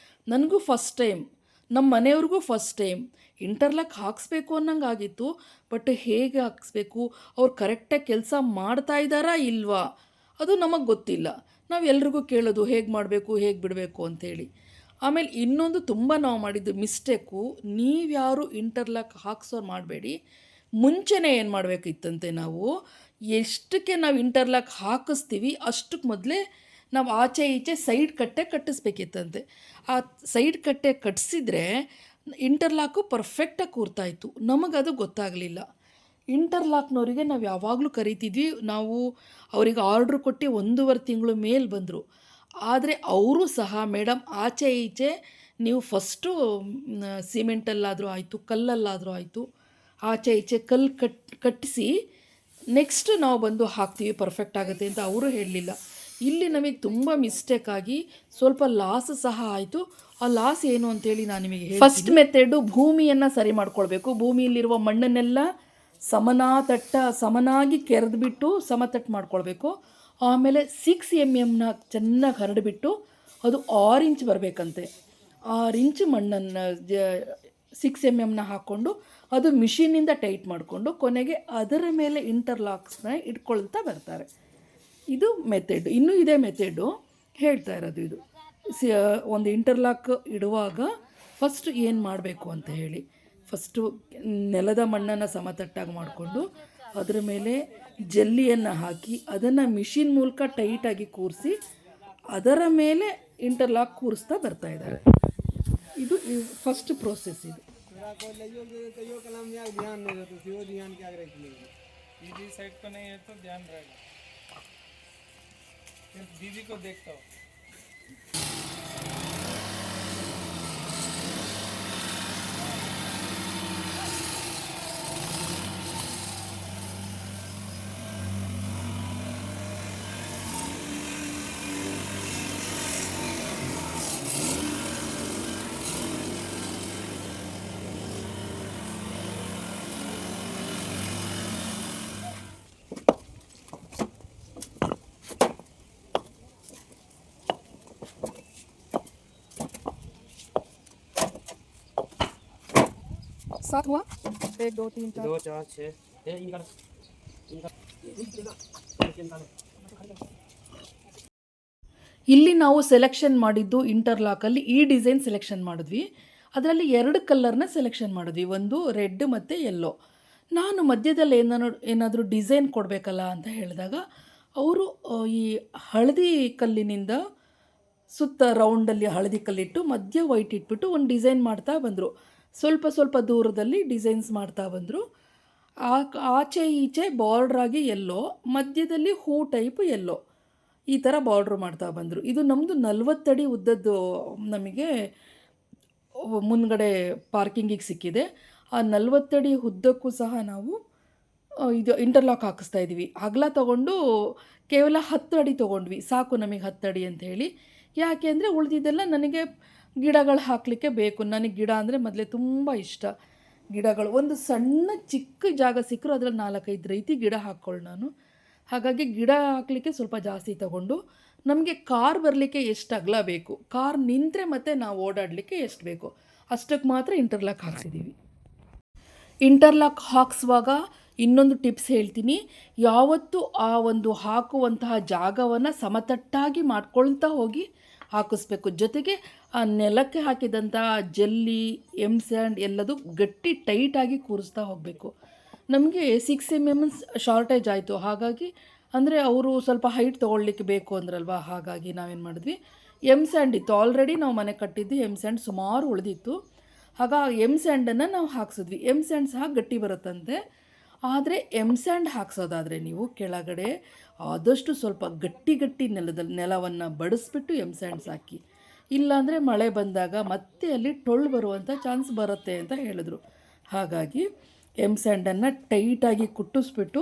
ನನಗೂ ಫಸ್ಟ್ ಟೈಮ್, ನಮ್ಮ ಮನೆಯವ್ರಿಗೂ ಫಸ್ಟ್ ಟೈಮ್ ಇಂಟರ್ಲಾಕ್ ಹಾಕಿಸ್ಬೇಕು ಅನ್ನಂಗೆ ಆಗಿತ್ತು. ಬಟ್ ಹೇಗೆ ಹಾಕಿಸ್ಬೇಕು, ಅವ್ರು ಕರೆಕ್ಟಾಗಿ ಕೆಲಸ ಮಾಡ್ತಾ ಇದ್ದಾರಾ ಇಲ್ವಾ ಅದು ನಮಗೆ ಗೊತ್ತಿಲ್ಲ. ನಾವು ಎಲ್ರಿಗೂ ಕೇಳೋದು ಹೇಗೆ ಮಾಡಬೇಕು, ಹೇಗೆ ಬಿಡಬೇಕು ಅಂಥೇಳಿ. ಆಮೇಲೆ ಇನ್ನೊಂದು ತುಂಬ ನಾವು ಮಾಡಿದ್ದು ಮಿಸ್ಟೇಕು, ನೀವ್ಯಾರು ಇಂಟರ್ಲಾಕ್ ಹಾಕ್ಸೋರು ಮಾಡಬೇಡಿ. ಮುಂಚೆನೇ ಏನು ಮಾಡಬೇಕಿತ್ತಂತೆ, ನಾವು ಎಷ್ಟಕ್ಕೆ ನಾವು ಇಂಟರ್ಲಾಕ್ ಹಾಕಿಸ್ತೀವಿ ಅಷ್ಟಕ್ಕೆ ಮೊದಲೇ ನಾವು ಆಚೆ ಈಚೆ ಸೈಡ್ ಕಟ್ಟೆ ಕಟ್ಟಿಸ್ಬೇಕಿತ್ತಂತೆ. ಆ ಸೈಡ್ ಕಟ್ಟೆ ಕಟ್ಟಿಸಿದ್ರೆ ಇಂಟರ್ಲಾಕು ಪರ್ಫೆಕ್ಟಾಗಿ ಕೂರ್ತಾಯಿತ್ತು. ನಮಗದು ಗೊತ್ತಾಗಲಿಲ್ಲ. ಇಂಟರ್ಲಾಕ್ನವರಿಗೆ ನಾವು ಯಾವಾಗಲೂ ಕರಿತಿದ್ವಿ. ನಾವು ಅವರಿಗೆ ಆರ್ಡ್ರ್ ಕೊಟ್ಟು 1.5 ತಿಂಗಳು ಮೇಲೆ ಬಂದರು. ಆದರೆ ಅವರು ಸಹ ಮೇಡಮ್ ಆಚೆ ಈಚೆ ನೀವು ಫಸ್ಟು ಸಿಮೆಂಟಲ್ಲಾದರೂ ಆಯಿತು, ಕಲ್ಲಲ್ಲಾದರೂ ಆಯಿತು, ಆಚೆ ಈಚೆ ಕಲ್ಲು ಕಟ್ಟಿಸಿ ನೆಕ್ಸ್ಟ್ ನಾವು ಬಂದು ಹಾಕ್ತೀವಿ, ಪರ್ಫೆಕ್ಟ್ ಆಗುತ್ತೆ ಅಂತ ಅವರು ಹೇಳಲಿಲ್ಲ. ಇಲ್ಲಿ ನಮಗೆ ತುಂಬ ಮಿಸ್ಟೇಕಾಗಿ ಸ್ವಲ್ಪ ಲಾಸ್ ಸಹ ಆಯಿತು. ಆ ಲಾಸ್ ಏನು ಅಂತೇಳಿ ನಾನು ನಿಮಗೆ ಹೇಳಿ, ಫಸ್ಟ್ ಮೆಥಡು ಭೂಮಿಯನ್ನು ಸರಿ ಮಾಡ್ಕೊಳ್ಬೇಕು. ಭೂಮಿಯಲ್ಲಿರುವ ಮಣ್ಣನ್ನೆಲ್ಲ ಸಮನಾಗಿ ಕೆರೆದುಬಿಟ್ಟು ಸಮತಟ್ಟು ಮಾಡ್ಕೊಳ್ಬೇಕು. ಆಮೇಲೆ 6 mm ಚೆನ್ನಾಗಿ ಹರಡಿಬಿಟ್ಟು ಅದು 6 ಇಂಚ್ ಬರಬೇಕಂತೆ. 6 ಇಂಚ್ ಮಣ್ಣನ್ನು 6 mm ಹಾಕ್ಕೊಂಡು ಅದು ಮಿಷಿನಿಂದ ಟೈಟ್ ಮಾಡಿಕೊಂಡು ಕೊನೆಗೆ ಅದರ ಮೇಲೆ ಇಂಟರ್ಲಾಕ್ಸ್ನ ಇಟ್ಕೊಳ್ತಾ ಬರ್ತಾರೆ. ಇದು ಮೆಥಡ್. ಇನ್ನೂ ಇದೇ ಮೆಥಡು ಹೇಳ್ತಾ ಇರೋದು. ಇದು ಒಂದು ಇಂಟರ್ಲಾಕ್ ಇಡುವಾಗ ಫಸ್ಟ್ ಏನು ಮಾಡಬೇಕು ಅಂತ ಹೇಳಿ, ಫಸ್ಟು ನೆಲದ ಮಣ್ಣನ್ನು ಸಮತಟ್ಟಾಗಿ ಮಾಡಿಕೊಂಡು ಅದರ ಮೇಲೆ ಜಲ್ಲಿಯನ್ನು ಹಾಕಿ ಅದನ್ನು ಮಿಷಿನ್ ಮೂಲಕ ಟೈಟಾಗಿ ಕೂರಿಸಿ ಅದರ ಮೇಲೆ ಇಂಟರ್ಲಾಕ್ ಕೂರಿಸ್ತಾ ಬರ್ತಾ ಇದ್ದಾರೆ. ಇದು ಫಸ್ಟ್ ಪ್ರೋಸೆಸ್. ಇದು दीदी साइड को नहीं है तो ध्यान रहेगा, दीदी को देखता हूँ. सात हुआ, 1 2 3 4 2 4 6 इनका ಇಲ್ಲಿ ನಾವು ಸೆಲೆಕ್ಷನ್ ಮಾಡಿದ್ದು ಇಂಟರ್ಲಾಕಲ್ಲಿ ಈ ಡಿಸೈನ್ ಸೆಲೆಕ್ಷನ್ ಮಾಡಿದ್ವಿ. ಅದರಲ್ಲಿ 2 ಕಲರ್ನ ಸೆಲೆಕ್ಷನ್ ಮಾಡಿದ್ವಿ, ಒಂದು ರೆಡ್ ಮತ್ತು ಯೆಲ್ಲೋ. ನಾನು ಮಧ್ಯದಲ್ಲಿ ಏನಾದರೂ ಡಿಸೈನ್ ಕೊಡಬೇಕಲ್ಲ ಅಂತ ಹೇಳಿದಾಗ ಅವರು ಈ ಹಳದಿ ಕಲ್ಲಿನಿಂದ ಸುತ್ತ ರೌಂಡಲ್ಲಿ ಹಳದಿ ಕಲ್ಲಿಟ್ಟು ಮಧ್ಯ ವೈಟ್ ಇಟ್ಬಿಟ್ಟು ಒಂದು ಡಿಸೈನ್ ಮಾಡ್ತಾ ಬಂದರು. ಸ್ವಲ್ಪ ದೂರದಲ್ಲಿ ಡಿಸೈನ್ಸ್ ಮಾಡ್ತಾ ಬಂದರು. ಆಚೆ ಈಚೆ ಬಾರ್ಡ್ರಾಗಿ ಯೆಲ್ಲೋ, ಮಧ್ಯದಲ್ಲಿ ಹೂ ಟೈಪ್ ಯೆಲ್ಲೋ, ಈ ಥರ ಬಾರ್ಡ್ರ್ ಮಾಡ್ತಾ ಬಂದರು. ಇದು ನಮ್ಮದು 40 ಅಡಿ ಉದ್ದದ್ದು ನಮಗೆ ಮುಂದ್ಗಡೆ ಪಾರ್ಕಿಂಗಿಗೆ ಸಿಕ್ಕಿದೆ. ಆ 40 ಅಡಿ ಉದ್ದಕ್ಕೂ ಸಹ ನಾವು ಇದು ಇಂಟರ್ಲಾಕ್ ಹಾಕಿಸ್ತಾ ಇದ್ವಿ. ಅಗಲ ತೊಗೊಂಡು ಕೇವಲ 10 ಅಡಿ ತೊಗೊಂಡ್ವಿ, ಸಾಕು ನಮಗೆ 10 ಅಡಿ ಅಂತ ಹೇಳಿ. ಯಾಕೆ ಅಂದರೆ ಉಳಿದಿದ್ದೆಲ್ಲ ನನಗೆ ಗಿಡಗಳು ಹಾಕಲಿಕ್ಕೆ ಬೇಕು. ನನಗೆ ಗಿಡ ಅಂದರೆ ಮೊದಲೇ ತುಂಬ ಇಷ್ಟ. ಗಿಡಗಳು ಒಂದು ಸಣ್ಣ ಚಿಕ್ಕ ಜಾಗ ಸಿಕ್ಕರೂ ಅದರಲ್ಲಿ 4-5 ರೀತಿ ಗಿಡ ಹಾಕ್ಕೊಳ್ಳಿ ನಾನು. ಹಾಗಾಗಿ ಗಿಡ ಹಾಕಲಿಕ್ಕೆ ಸ್ವಲ್ಪ ಜಾಸ್ತಿ ತಗೊಂಡು, ನಮಗೆ ಕಾರ್ ಬರಲಿಕ್ಕೆ ಎಷ್ಟು ಅಗಲ ಬೇಕು, ಕಾರ್ ನಿಂತರೆ ಮತ್ತು ನಾವು ಓಡಾಡಲಿಕ್ಕೆ ಎಷ್ಟು ಬೇಕು ಅಷ್ಟಕ್ಕೆ ಮಾತ್ರ ಇಂಟರ್ಲಾಕ್ ಹಾಕ್ಸಿದ್ದೀವಿ. ಇಂಟರ್ಲಾಕ್ ಹಾಕಿಸುವಾಗ ಇನ್ನೊಂದು ಟಿಪ್ಸ್ ಹೇಳ್ತೀನಿ. ಯಾವತ್ತೂ ಆ ಒಂದು ಹಾಕುವಂತಹ ಜಾಗವನ್ನು ಸಮತಟ್ಟಾಗಿ ಮಾಡ್ಕೊಳ್ತಾ ಹೋಗಿ ಹಾಕಿಸ್ಬೇಕು. ಜೊತೆಗೆ ಆ ನೆಲಕ್ಕೆ ಹಾಕಿದಂಥ ಜಲ್ಲಿ ಸ್ಯಾಂಡ್ ಎಲ್ಲದು ಗಟ್ಟಿ ಟೈಟಾಗಿ ಕೂರಿಸ್ತಾ ಹೋಗಬೇಕು. ನಮಗೆ 6 mm ಶಾರ್ಟೇಜ್ ಆಯಿತು. ಹಾಗಾಗಿ ಅಂದರೆ ಅವರು ಸ್ವಲ್ಪ ಹೈಟ್ ತೊಗೊಳ್ಲಿಕ್ಕೆ ಬೇಕು ಅಂದ್ರಲ್ವ, ಹಾಗಾಗಿ ನಾವೇನು ಮಾಡಿದ್ವಿ, ಸ್ಯಾಂಡ್ ಇತ್ತು ಆಲ್ರೆಡಿ, ನಾವು ಮನೆ ಕಟ್ಟಿದ್ದು ಸ್ಯಾಂಡ್ ಸುಮಾರು ಉಳಿದಿತ್ತು. ಹಾಗಾಗಿ ಸ್ಯಾಂಡನ್ನು ನಾವು ಹಾಕ್ಸಿದ್ವಿ. ಸ್ಯಾಂಡ್ ಸಹ ಗಟ್ಟಿ ಬರುತ್ತಂತೆ. ಆದರೆ ಸ್ಯಾಂಡ್ ಹಾಕ್ಸೋದಾದರೆ ನೀವು ಕೆಳಗಡೆ ಆದಷ್ಟು ಸ್ವಲ್ಪ ಗಟ್ಟಿ ನೆಲವನ್ನು ಬಡಿಸ್ಬಿಟ್ಟು ಸ್ಯಾಂಡ್ಸ್ ಹಾಕಿ. ಇಲ್ಲಾಂದರೆ ಮಳೆ ಬಂದಾಗ ಮತ್ತೆ ಅಲ್ಲಿ ಟೊಳ್ಳು ಬರುವಂಥ ಚಾನ್ಸ್ ಬರುತ್ತೆ ಅಂತ ಹೇಳಿದ್ರು. ಹಾಗಾಗಿ ಸ್ಯಾಂಡನ್ನು ಟೈಟಾಗಿ ಕುಟ್ಟಿಸ್ಬಿಟ್ಟು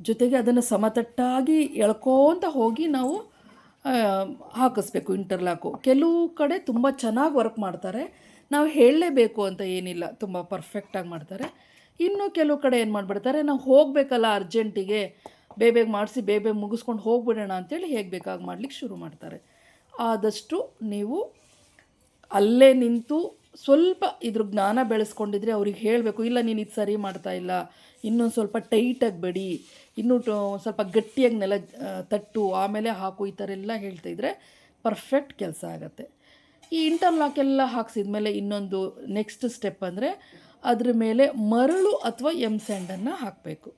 ಜೊತೆಗೆ ಅದನ್ನು ಸಮತಟ್ಟಾಗಿ ಎಳ್ಕೊತ ಹೋಗಿ ನಾವು ಹಾಕಿಸ್ಬೇಕು ಇಂಟರ್ಲಾಕು. ಕೆಲವು ಕಡೆ ತುಂಬ ಚೆನ್ನಾಗಿ ವರ್ಕ್ ಮಾಡ್ತಾರೆ, ನಾವು ಹೇಳಲೇಬೇಕು ಅಂತ ಏನಿಲ್ಲ, ತುಂಬ ಪರ್ಫೆಕ್ಟಾಗಿ ಮಾಡ್ತಾರೆ. ಇನ್ನು ಕೆಲವು ಕಡೆ ಏನು ಮಾಡಿಬಿಡ್ತಾರೆ, ನಾವು ಹೋಗಬೇಕಲ್ಲ ಅರ್ಜೆಂಟಿಗೆ, ಬೇಗ ಮಾಡಿಸಿ ಬೇಗ ಮುಗಿಸ್ಕೊಂಡು ಹೋಗ್ಬಿಡೋಣ ಅಂತೇಳಿ ಹೇಗೆ ಬೇಕಾಗಿ ಮಾಡ್ಲಿಕ್ಕೆ ಶುರು ಮಾಡ್ತಾರೆ. ಆದಷ್ಟು ನೀವು ಅಲ್ಲೇ ನಿಂತು ಸ್ವಲ್ಪ ಇದ್ರ ಜ್ಞಾನ ಬೆಳೆಸ್ಕೊಂಡಿದ್ರೆ ಅವ್ರಿಗೆ ಹೇಳಬೇಕು, ಇಲ್ಲ ನೀನು ಇದು ಸರಿ ಮಾಡ್ತಾ ಇಲ್ಲ, ಇನ್ನೊಂದು ಸ್ವಲ್ಪ ಟೈಟಾಗಿ ಬಡಿ, ಇನ್ನೂ ಸ್ವಲ್ಪ ಗಟ್ಟಿಯಾಗಿ ನೆಲ ತಟ್ಟು ಆಮೇಲೆ ಹಾಕು, ಈ ಥರ ಎಲ್ಲ ಹೇಳ್ತಾಯಿದ್ರೆ ಪರ್ಫೆಕ್ಟ್ ಕೆಲಸ ಆಗುತ್ತೆ. ಈ ಇಂಟರ್ಲಾಕ್ ಎಲ್ಲ ಹಾಕ್ಸಿದ್ಮೇಲೆ ಇನ್ನೊಂದು ನೆಕ್ಸ್ಟ್ ಸ್ಟೆಪ್ ಅಂದರೆ ಅದ್ರ ಮೇಲೆ ಮರಳು ಅಥವಾ ಸ್ಯಾಂಡನ್ನು ಹಾಕಬೇಕು.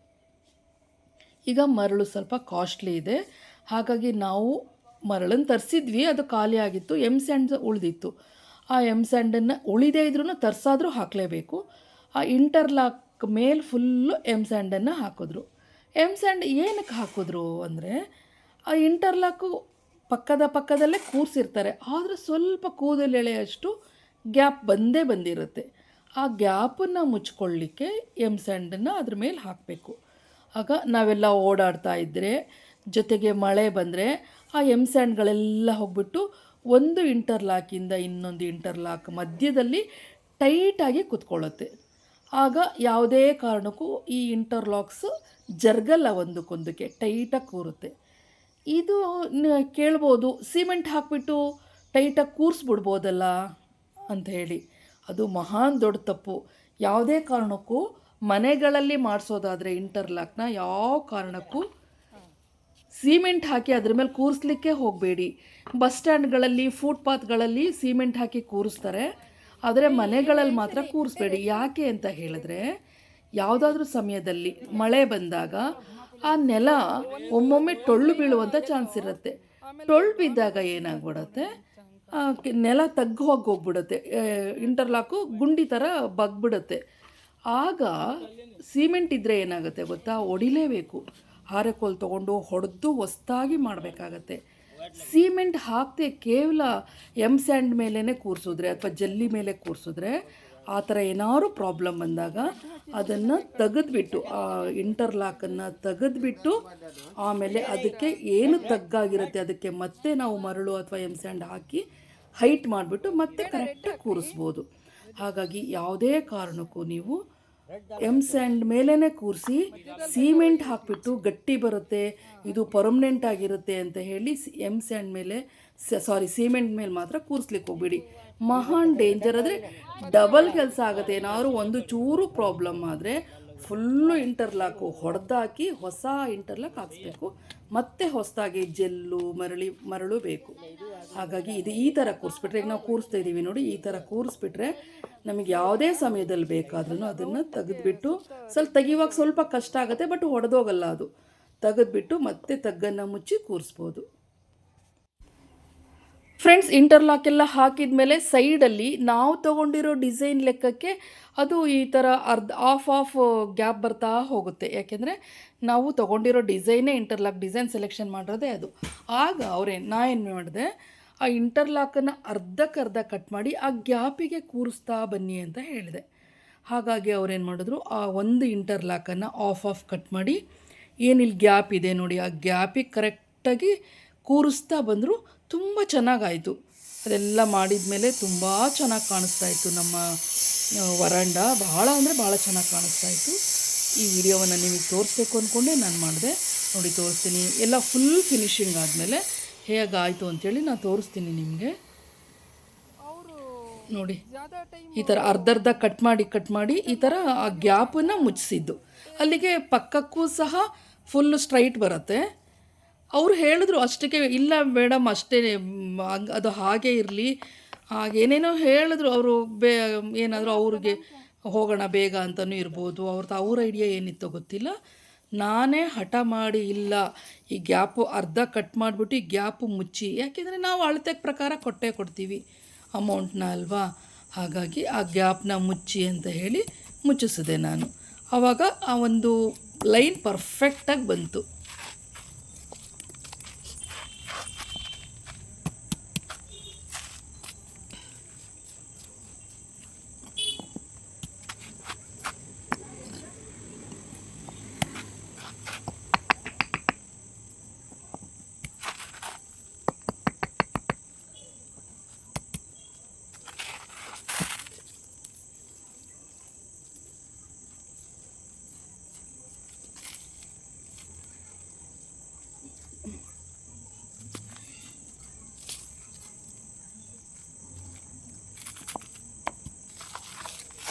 ಈಗ ಮರಳು ಸ್ವಲ್ಪ ಕಾಸ್ಟ್ಲಿ ಇದೆ, ಹಾಗಾಗಿ ನಾವು ಮರಳನ್ನು ತರಿಸಿದ್ವಿ, ಅದು ಖಾಲಿ ಆಗಿತ್ತು, ಸ್ಯಾಂಡ್ ಉಳಿದಿತ್ತು. ಆ ಸ್ಯಾಂಡನ್ನು ಉಳಿದೇ ಇದ್ರೂ ತರಿಸಾದ್ರೂ ಹಾಕಲೇಬೇಕು. ಆ ಇಂಟರ್ಲಾಕ್ ಮೇಲೆ ಫುಲ್ಲು ಸ್ಯಾಂಡನ್ನು ಹಾಕಿದ್ರು. ಸ್ಯಾಂಡ್ ಏನಕ್ಕೆ ಹಾಕಿದ್ರು ಅಂದರೆ, ಆ ಇಂಟರ್ಲಾಕು ಪಕ್ಕದಲ್ಲೇ ಕೂರಿಸಿರ್ತಾರೆ, ಆದರೆ ಸ್ವಲ್ಪ ಕೂದಲು ಎಳೆಯಷ್ಟು ಗ್ಯಾಪ್ ಬಂದಿರುತ್ತೆ. ಆ ಗ್ಯಾಪನ್ನು ಮುಚ್ಕೊಳ್ಳಿಕ್ಕೆ ಸ್ಯಾಂಡನ್ನು ಅದ್ರ ಮೇಲೆ ಹಾಕಬೇಕು. ಆಗ ನಾವೆಲ್ಲ ಓಡಾಡ್ತಾ ಇದ್ದರೆ, ಜೊತೆಗೆ ಮಳೆ ಬಂದರೆ ಆ ಸ್ಯಾಂಡ್ಗಳೆಲ್ಲ ಹೋಗ್ಬಿಟ್ಟು ಒಂದು ಇಂಟರ್ಲಾಕಿಂದ ಇನ್ನೊಂದು ಇಂಟರ್ಲಾಕ್ ಮಧ್ಯದಲ್ಲಿ ಟೈಟಾಗಿ ಕೂತ್ಕೊಳ್ಳುತ್ತೆ. ಆಗ ಯಾವುದೇ ಕಾರಣಕ್ಕೂ ಈ ಇಂಟರ್ಲಾಕ್ಸ್ ಜರ್ಗಲ್ಲ, ಒಂದಕ್ಕೊಂದಕ್ಕೆ ಟೈಟಾಗಿ ಕೂರುತ್ತೆ. ಇದು ಕೇಳ್ಬೋದು, ಸಿಮೆಂಟ್ ಹಾಕಿಬಿಟ್ಟು ಟೈಟಾಗಿ ಕೂರಿಸ್ಬಿಡ್ಬೋದಲ್ಲ ಅಂತ ಹೇಳಿ. ಅದು ಮಹಾನ್ ದೊಡ್ಡ ತಪ್ಪು. ಯಾವುದೇ ಕಾರಣಕ್ಕೂ ಮನೆಗಳಲ್ಲಿ ಮಾಡಿಸೋದಾದರೆ ಇಂಟರ್ಲಾಕ್ನ ಯಾವ ಕಾರಣಕ್ಕೂ ಸಿಮೆಂಟ್ ಹಾಕಿ ಅದ್ರ ಮೇಲೆ ಕೂರಿಸ್ಲಿಕ್ಕೆ ಹೋಗಬೇಡಿ. ಬಸ್ ಸ್ಟ್ಯಾಂಡ್ಗಳಲ್ಲಿ, ಫುಟ್ಪಾತ್ಗಳಲ್ಲಿ ಸಿಮೆಂಟ್ ಹಾಕಿ ಕೂರಿಸ್ತಾರೆ, ಆದರೆ ಮನೆಗಳಲ್ಲಿ ಮಾತ್ರ ಕೂರಿಸ್ಬೇಡಿ. ಯಾಕೆ ಅಂತ ಹೇಳಿದ್ರೆ, ಯಾವುದಾದ್ರೂ ಸಮಯದಲ್ಲಿ ಮಳೆ ಬಂದಾಗ ಆ ನೆಲ ಒಮ್ಮೊಮ್ಮೆ ಟೊಳ್ಳು ಬೀಳುವಂಥ ಚಾನ್ಸ್ ಇರುತ್ತೆ. ಟೊಳ್ಳು ಬಿದ್ದಾಗ ಏನಾಗ್ಬಿಡುತ್ತೆ, ನೆಲ ತಗ್ಗು ಹೋಗ್ಬಿಡುತ್ತೆ, ಇಂಟರ್ಲಾಕು ಗುಂಡಿ ಥರ ಬಗ್ಬಿಡುತ್ತೆ. ಆಗ ಸಿಮೆಂಟ್ ಇದ್ದರೆ ಏನಾಗುತ್ತೆ ಗೊತ್ತಾ, ಹೊಡಿಲೇಬೇಕು. ಹಾರೆಕೋಲು ತೊಗೊಂಡು ಹೊಡೆದು ಹೊಸ್ದಾಗಿ ಮಾಡಬೇಕಾಗತ್ತೆ. ಸಿಮೆಂಟ್ ಹಾಕದೆ ಕೇವಲ ಸ್ಯಾಂಡ್ ಮೇಲೇ ಕೂರಿಸಿದ್ರೆ ಅಥವಾ ಜಲ್ಲಿ ಮೇಲೆ ಕೂರಿಸಿದ್ರೆ, ಆ ಥರ ಏನಾದ್ರು ಪ್ರಾಬ್ಲಮ್ ಬಂದಾಗ ಅದನ್ನು ತೆಗೆದುಬಿಟ್ಟು, ಆ ಇಂಟರ್ಲಾಕನ್ನು ತೆಗೆದುಬಿಟ್ಟು ಆಮೇಲೆ ಅದಕ್ಕೆ ಏನು ತಗ್ಗಾಗಿರುತ್ತೆ ಅದಕ್ಕೆ ಮತ್ತೆ ನಾವು ಮರಳು ಅಥವಾ ಸ್ಯಾಂಡ್ ಹಾಕಿ ಹೈಟ್ ಮಾಡಿಬಿಟ್ಟು ಮತ್ತೆ ಕರೆಕ್ಟಾಗಿ ಕೂರಿಸ್ಬೋದು. ಹಾಗಾಗಿ ಯಾವುದೇ ಕಾರಣಕ್ಕೂ ನೀವು ಸ್ಯಾಂಡ್ ಮೇಲೇ ಕೂರಿಸಿ ಸಿಮೆಂಟ್ ಹಾಕಿಬಿಟ್ಟು ಗಟ್ಟಿ ಬರುತ್ತೆ, ಇದು ಪರ್ಮನೆಂಟ್ ಆಗಿರುತ್ತೆ ಅಂತ ಹೇಳಿ ಸ್ಯಾಂಡ್ ಮೇಲೆ ಸಿಮೆಂಟ್ ಮೇಲೆ ಮಾತ್ರ ಕೂರಿಸ್ಲಿಕ್ಕೆ ಹೋಗ್ಬೇಡಿ. ಮಹಾನ್ ಡೇಂಜರ್. ಆದರೆ ಡಬಲ್ ಕೆಲಸ ಆಗುತ್ತೆ. ಏನಾದರೂ ಒಂದು ಚೂರು ಪ್ರಾಬ್ಲಮ್ ಆದರೆ ಫುಲ್ಲು ಇಂಟರ್ಲಾಕು ಹೊಡೆದಾಕಿ ಹೊಸ ಇಂಟರ್ಲಾಕ್ ಹಾಕಿಸ್ಬೇಕು, ಮತ್ತೆ ಹೊಸದಾಗಿ ಜೆಲ್ಲು ಮರಳು ಬೇಕು. ಹಾಗಾಗಿ ಇದು ಈ ಥರ ಕೂರಿಸ್ಬಿಟ್ರೆ, ಈಗ ನಾವು ಕೂರಿಸ್ತಾ ಇದ್ದೀವಿ ನೋಡಿ, ಈ ಥರ ಕೂರಿಸ್ಬಿಟ್ರೆ ನಮಗೆ ಯಾವುದೇ ಸಮಯದಲ್ಲಿ ಬೇಕಾದ್ರೂ ಅದನ್ನು ತೆಗೆದುಬಿಟ್ಟು, ತೆಗಿಯುವಾಗ ಸ್ವಲ್ಪ ಕಷ್ಟ ಆಗುತ್ತೆ, ಬಟ್ ಹೊಡೆದೋಗಲ್ಲ. ಅದು ತೆಗೆದುಬಿಟ್ಟು ಮತ್ತೆ ತಗ್ಗನ್ನು ಮುಚ್ಚಿ ಕೂರಿಸ್ಬೋದು. ಫ್ರೆಂಡ್ಸ್, ಇಂಟರ್ಲಾಕ್ ಎಲ್ಲ ಹಾಕಿದ ಮೇಲೆ ಸೈಡಲ್ಲಿ ನಾವು ತೊಗೊಂಡಿರೋ ಡಿಸೈನ್ ಲೆಕ್ಕಕ್ಕೆ ಅದು ಈ ಥರ ಆಫ್ ಗ್ಯಾಪ್ ಬರ್ತಾ ಹೋಗುತ್ತೆ. ಯಾಕೆಂದರೆ ನಾವು ತೊಗೊಂಡಿರೋ ಡಿಸೈನೇ ಇಂಟರ್ಲಾಕ್ ಡಿಸೈನ್ ಸೆಲೆಕ್ಷನ್ ಮಾಡಿರೋದೇ ಅದು. ಆಗ ನಾ ಏನು ಮಾಡಿದೆ, ಆ ಇಂಟರ್ಲಾಕನ್ನು ಅರ್ಧಕ್ಕರ್ಧ ಕಟ್ ಮಾಡಿ ಆ ಗ್ಯಾಪಿಗೆ ಕೂರಿಸ್ತಾ ಬನ್ನಿ ಅಂತ ಹೇಳಿದೆ. ಹಾಗಾಗಿ ಅವ್ರೇನು ಮಾಡಿದ್ರು, ಆ ಒಂದು ಇಂಟರ್ಲಾಕನ್ನು ಆಫ್ ಕಟ್ ಮಾಡಿ ಏನಿಲ್ಲಿ ಗ್ಯಾಪ್ ಇದೆ ನೋಡಿ, ಆ ಗ್ಯಾಪಿಗೆ ಕರೆಕ್ಟಾಗಿ ಕೂರಿಸ್ತಾ ಬಂದರು. ತುಂಬ ಚೆನ್ನಾಗಾಯಿತು. ಅದೆಲ್ಲ ಮಾಡಿದ ಮೇಲೆ ತುಂಬ ಚೆನ್ನಾಗಿ ಕಾಣಿಸ್ತಾ ಇತ್ತು ನಮ್ಮ ವರಾಂಡ. ಭಾಳ ಅಂದರೆ ಭಾಳ ಚೆನ್ನಾಗಿ ಕಾಣಿಸ್ತಾ ಇತ್ತು. ಈ ವಿಡಿಯೋವನ್ನು ನಿಮಗೆ ತೋರಿಸ್ಬೇಕು ಅಂದ್ಕೊಂಡೆ ನಾನು ಮಾಡಿದೆ. ನೋಡಿ ತೋರಿಸ್ತೀನಿ, ಎಲ್ಲ ಫುಲ್ ಫಿನಿಶಿಂಗ್ ಆದಮೇಲೆ ಹೇಗಾಯಿತು ಅಂಥೇಳಿ ನಾನು ತೋರಿಸ್ತೀನಿ ನಿಮಗೆ. ನೋಡಿ, ಈ ಥರ ಅರ್ಧರ್ಧ ಕಟ್ ಮಾಡಿ ಈ ಥರ ಆ ಗ್ಯಾಪನ್ನು ಮುಚ್ಚಿಸಿದ್ದು. ಅಲ್ಲಿಗೆ ಪಕ್ಕಕ್ಕೂ ಸಹ ಫುಲ್ಲು ಸ್ಟ್ರೈಟ್ ಬರುತ್ತೆ. ಅವರು ಹೇಳಿದ್ರು ಅಷ್ಟಕ್ಕೆ, ಇಲ್ಲ ಮೇಡಮ್ ಅಷ್ಟೇ, ಅದು ಹಾಗೇ ಇರಲಿ, ಹಾಗೇನೇನೋ ಹೇಳಿದ್ರು ಅವರು. ಏನಾದರೂ ಅವ್ರಿಗೆ ಹೋಗೋಣ ಬೇಗ ಅಂತಲೂ ಇರ್ಬೋದು, ಅವ್ರ ಐಡಿಯಾ ಏನಿತ್ತೋ ಗೊತ್ತಿಲ್ಲ. ನಾನೇ ಹಠ ಮಾಡಿ, ಇಲ್ಲ ಈ ಗ್ಯಾಪು ಅರ್ಧ ಕಟ್ ಮಾಡಿಬಿಟ್ಟು ಈ ಗ್ಯಾಪು ಮುಚ್ಚಿ, ಯಾಕೆಂದರೆ ನಾವು ಅಳತೆ ಪ್ರಕಾರ ಕೊಡ್ತೀವಿ ಅಮೌಂಟ್ನ ಅಲ್ವಾ. ಹಾಗಾಗಿ ಆ ಗ್ಯಾಪ್ನ ಮುಚ್ಚಿ ಅಂತ ಹೇಳಿ ಮುಚ್ಚಿಸಿದೆ ನಾನು. ಆವಾಗ ಆ ಒಂದು ಲೈನ್ ಪರ್ಫೆಕ್ಟಾಗಿ ಬಂತು.